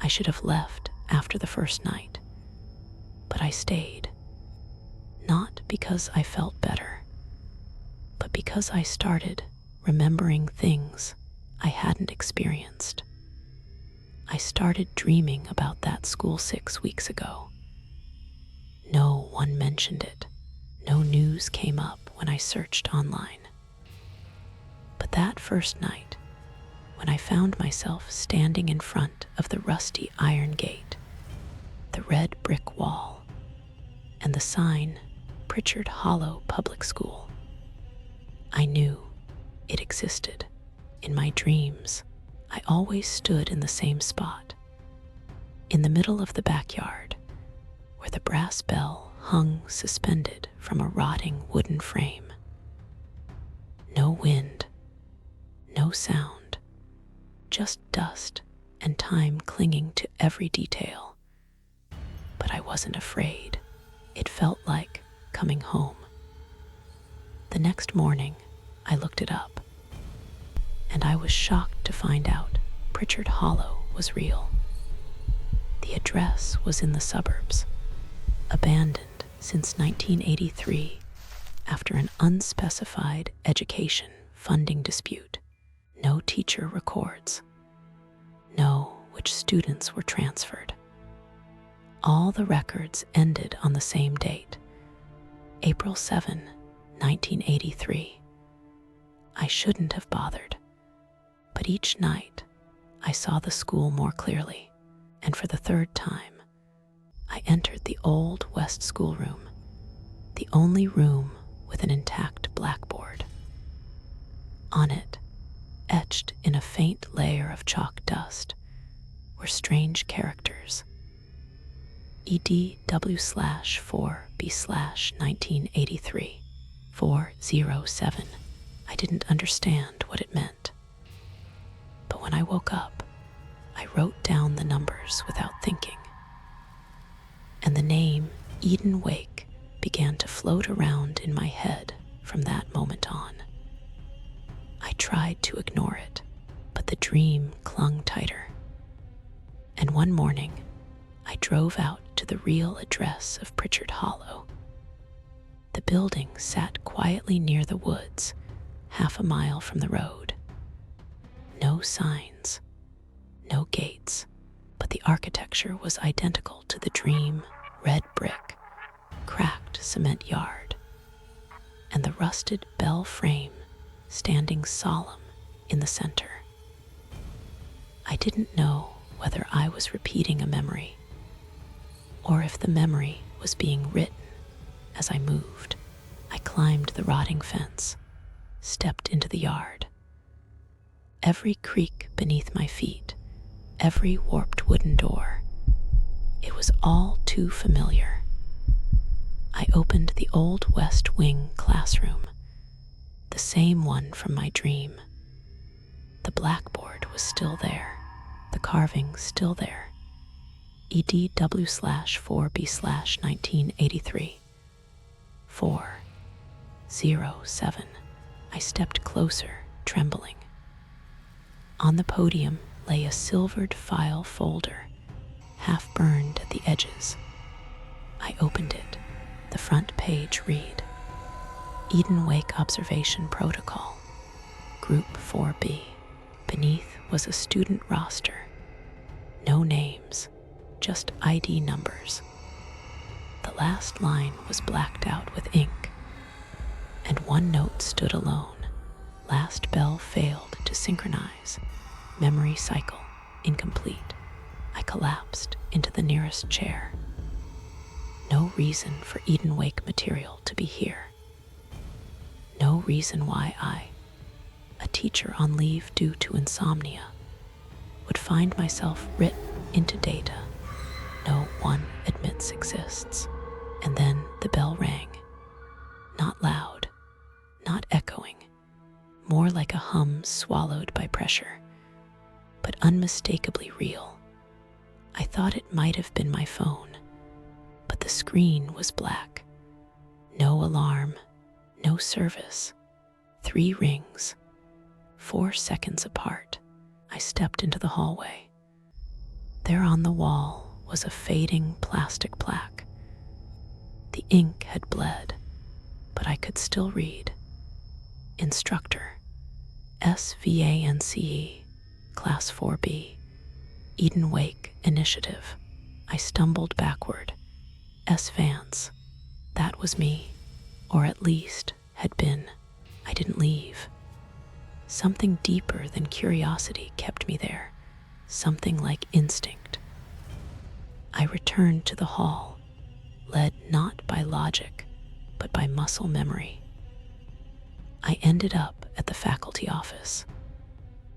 I should have left after the first night, but I stayed. Not because I felt better, but because I started remembering things I hadn't experienced. I started dreaming about that school 6 weeks ago. No one mentioned it. No news came up when I searched online. But that first night, when I found myself standing in front of the rusty iron gate, the red brick wall, and the sign, Pritchard Hollow Public School, I knew it existed. In my dreams, I always stood in the same spot, in the middle of the backyard, where the brass bell hung suspended from a rotting wooden frame. No wind, no sound, just dust and time clinging to every detail. But I wasn't afraid. It felt like coming home. The next morning, I looked it up, and I was shocked to find out Pritchard Hollow was real. The address was in the suburbs, abandoned since 1983 after an unspecified education funding dispute. No teacher records. No which students were transferred. All the records ended on the same date, April 7, 1983. I shouldn't have bothered, but each night I saw the school more clearly, and for the third time, I entered the old West schoolroom, the only room with an intact blackboard. On it, etched in a faint layer of chalk dust, were strange characters. EDW/4B/1983 407. I didn't understand what it meant. But when I woke up, I wrote down the numbers without thinking. And the name Eden Wake began to float around in my head from that moment on. I tried to ignore it, but the dream clung tighter. And one morning, I drove out to the real address of Pritchard Hollow. The building sat quietly near the woods, half a mile from the road. No signs, no gates, but the architecture was identical to the dream: red brick, cracked cement yard, and the rusted bell frame standing solemn in the center. I didn't know whether I was repeating a memory, or if the memory was being written as I moved. I climbed the rotting fence, stepped into the yard. Every creak beneath my feet, every warped wooden door, it was all too familiar. I opened the old West Wing classroom, the same one from my dream. The blackboard was still there, the carving still there. EDW/4B/1983 407. I stepped closer, trembling. On the podium lay a silvered file folder, half burned at the edges. I opened it. The front page read, Eden Wake Observation Protocol, Group 4B. Beneath was a student roster. No names, just ID numbers. The last line was blacked out with ink, and one note stood alone. Last bell failed to synchronize. Memory cycle incomplete. I collapsed into the nearest chair. No reason for Eden Wake material to be here. No reason why I, a teacher on leave due to insomnia, would find myself written into data no one admits exists. And then the bell rang. Not loud, not echoing, more like a hum swallowed by pressure, but unmistakably real. I thought it might have been my phone, but the screen was black. No alarm, no service. 3 rings, 4 seconds apart. I stepped into the hallway. There on the wall was a fading plastic plaque. The ink had bled, but I could still read. Instructor, SVANCE, Class 4B, Eden Wake Initiative. I stumbled backward. S. Vance. That was me, or at least had been. I didn't leave. Something deeper than curiosity kept me there, something like instinct. I returned to the hall, led not by logic, but by muscle memory. I ended up at the faculty office.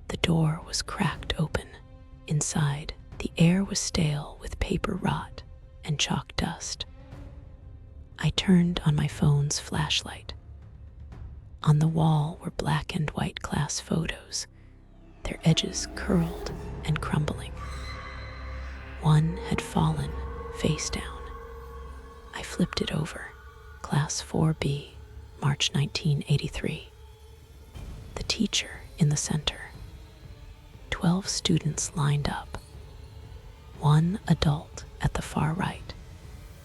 The door was cracked open. Inside, the air was stale with paper rot and chalk dust. I turned on my phone's flashlight. On the wall were black and white class photos, their edges curled and crumbling. One had fallen face down. I flipped it over. Class 4B, March 1983. The teacher in the center. 12 students lined up. One adult at the far right,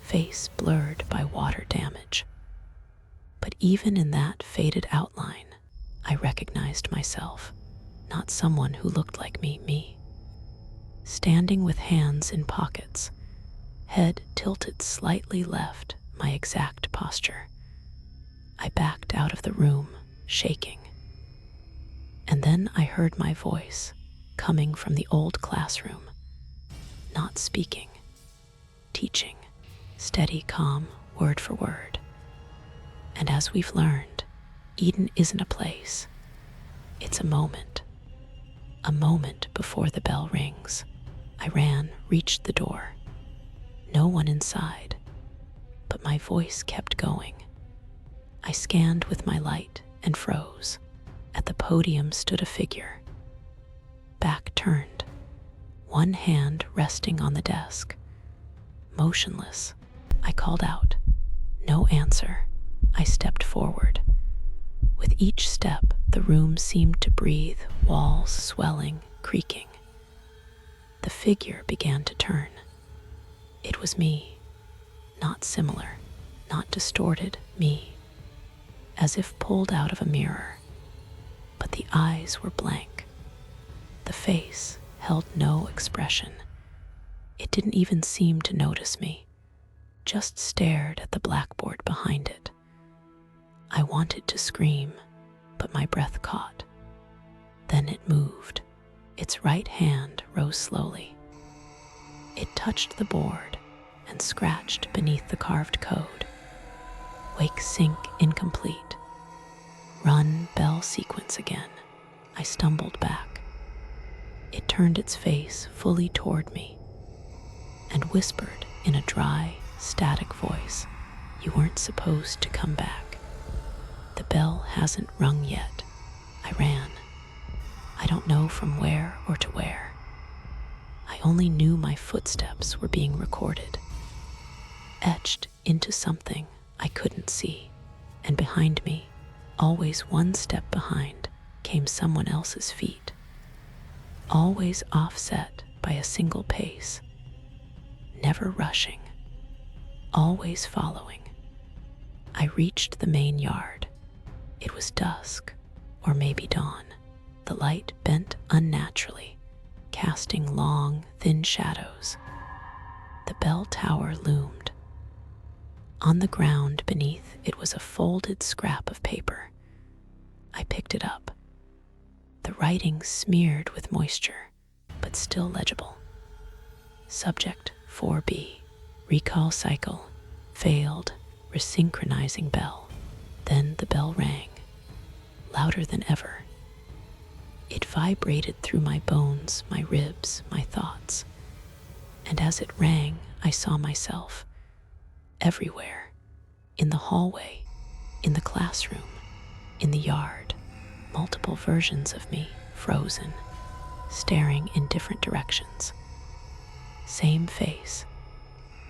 face blurred by water damage. But even in that faded outline, I recognized myself, not someone who looked like me. Standing with hands in pockets, head tilted slightly left, my exact posture. I backed out of the room, shaking. And then I heard my voice coming from the old classroom, not speaking, teaching, steady, calm, word for word. And as we've learned, Eden isn't a place. It's a moment before the bell rings. I ran, reached the door. No one inside, but my voice kept going. I scanned with my light and froze. At the podium stood a figure, back turned, one hand resting on the desk. Motionless, I called out. No answer. I stepped forward. With each step, the room seemed to breathe, walls swelling, creaking. The figure began to turn. It was me, not similar, not distorted, me, as if pulled out of a mirror. But the eyes were blank. The face held no expression. It didn't even seem to notice me, just stared at the blackboard behind it. I wanted to scream, but my breath caught. Then it moved. Its right hand rose slowly. It touched the board and scratched beneath the carved code. Wake sync incomplete. Run bell sequence again. I stumbled back. It turned its face fully toward me and whispered in a dry, static voice, "You weren't supposed to come back. The bell hasn't rung yet." I ran. I don't know from where or to where. I only knew my footsteps were being recorded, etched into something I couldn't see. And behind me, always one step behind, came someone else's feet, always offset by a single pace, never rushing, always following. I reached the main yard. It was dusk, or maybe dawn. The light bent unnaturally, casting long, thin shadows. The bell tower loomed. On the ground beneath it was a folded scrap of paper. I picked it up. The writing smeared with moisture, but still legible. Subject 4B, recall cycle, failed, resynchronizing bell. Then the bell rang, louder than ever. It vibrated through my bones, my ribs, my thoughts. And as it rang, I saw myself everywhere, in the hallway, in the classroom, in the yard, multiple versions of me, frozen, staring in different directions. Same face,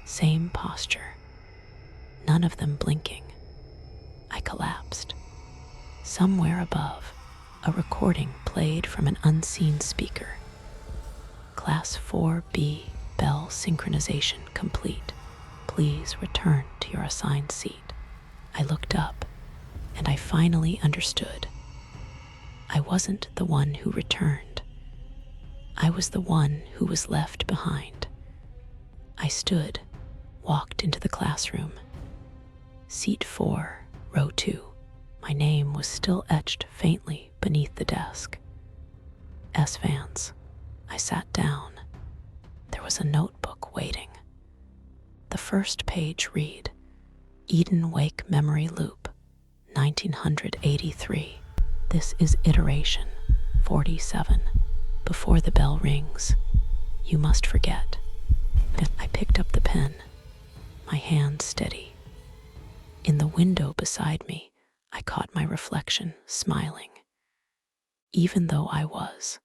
same posture, none of them blinking. I collapsed. Somewhere above, a recording played from an unseen speaker. Class 4B, bell synchronization complete. Please return to your assigned seat. I looked up, and I finally understood. I wasn't the one who returned. I was the one who was left behind. I stood, walked into the classroom. Seat 4, row 2. My name was still etched faintly beneath the desk. S. Vance. I sat down. There was a notebook waiting. The first page read, Eden Wake Memory Loop, 1983. This is iteration 47. Before the bell rings, you must forget. I picked up the pen, my hand steady. In the window beside me, I caught my reflection, smiling. Even though I was